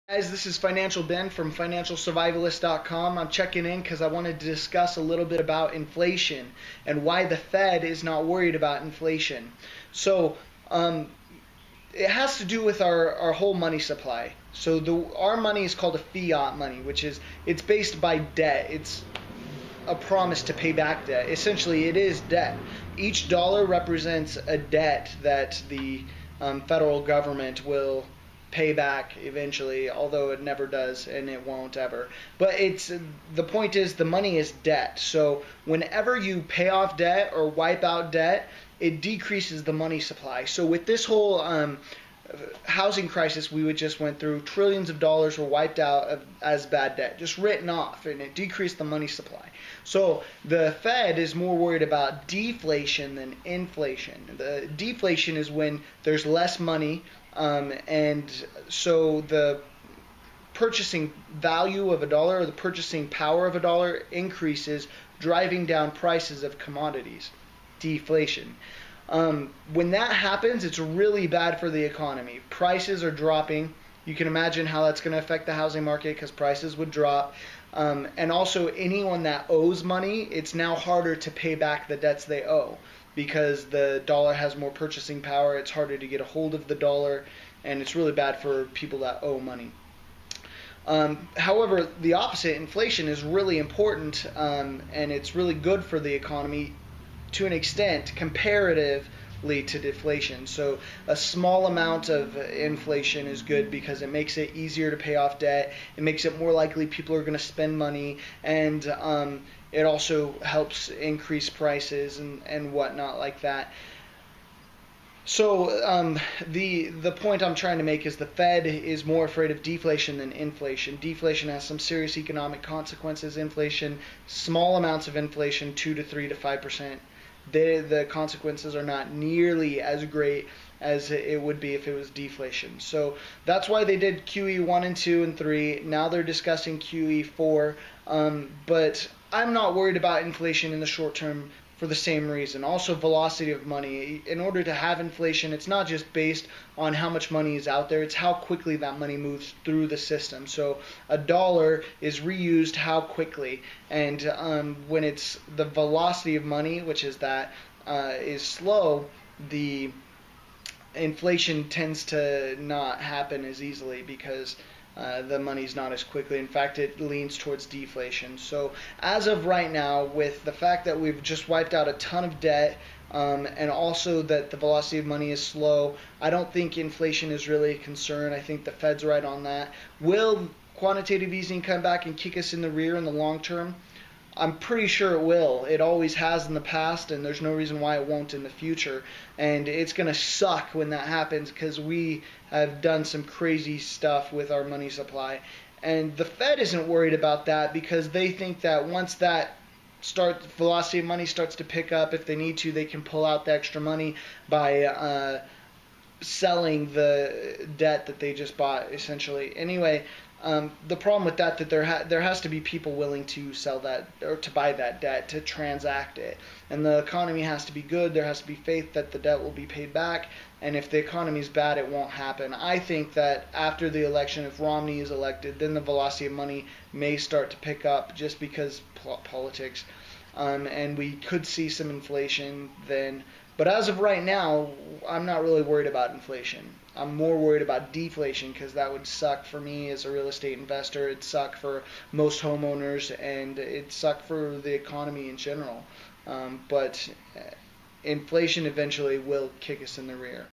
Guys, this is Financial Ben from FinancialSurvivalist.com. I'm checking in because I wanted to discuss a little bit about inflation and why the Fed is not worried about inflation. So, it has to do with our whole money supply. So our money is called a fiat money, which is it's based by debt. It's a promise to pay back debt. Essentially, it is debt. Each dollar represents a debt that the federal government will pay back eventually, although it never does and it won't ever. But the point is the money is debt. So whenever you pay off debt or wipe out debt, it decreases the money supply. So with this whole housing crisis we just went through, trillions of dollars were wiped out as bad debt, just written off, and it decreased the money supply. So the Fed is more worried about deflation than inflation. The deflation is when there's less money, and so the purchasing value of a dollar or the purchasing power of a dollar increases, driving down prices of commodities. Deflation. When that happens, it's really bad for the economy. Prices are dropping. You can imagine how that's going to affect the housing market because prices would drop. And also, anyone that owes money, it's now harder to pay back the debts they owe because the dollar has more purchasing power. It's harder to get a hold of the dollar, and it's really bad for people that owe money. However, the opposite, inflation, is really important, and it's really good for the economy to an extent comparatively to deflation. So a small amount of inflation is good because it makes it easier to pay off debt. It makes it more likely people are going to spend money, and it also helps increase prices and whatnot like that. So the point I'm trying to make is the Fed is more afraid of deflation than inflation. Deflation has some serious economic consequences. Inflation, small amounts of inflation, 2 to 3 to 5%. The consequences are not nearly as great as it would be if it was deflation. So that's why they did QE 1 and 2 and 3. Now they're discussing QE 4. But I'm not worried about inflation in the short term for the same reason. Also, velocity of money. In order to have inflation, it's not just based on how much money is out there, it's how quickly that money moves through the system. So a dollar is reused how quickly, and when it's the velocity of money, which is that is slow, the inflation tends to not happen as easily because the money's not as quickly. In fact, it leans towards deflation. So as of right now, with the fact that we've just wiped out a ton of debt, and also that the velocity of money is slow, I don't think inflation is really a concern. I think the Fed's right on that. Will quantitative easing come back and kick us in the rear in the long term? I'm pretty sure it will. It always has in the past, and there's no reason why it won't in the future. And it's going to suck when that happens because we have done some crazy stuff with our money supply. And the Fed isn't worried about that because they think that once that velocity of money starts to pick up, if they need to, they can pull out the extra money by selling the debt that they just bought, essentially. Anyway, the problem with that there has to be people willing to sell that or to buy that debt, to transact it, and the economy has to be good. There has to be faith that the debt will be paid back, and if the economy is bad, it won't happen. I think that after the election, if Romney is elected, then the velocity of money may start to pick up just because politics, and we could see some inflation then. But as of right now, I'm not really worried about inflation. I'm more worried about deflation because that would suck for me as a real estate investor. It'd suck for most homeowners, and it'd suck for the economy in general. But inflation eventually will kick us in the rear.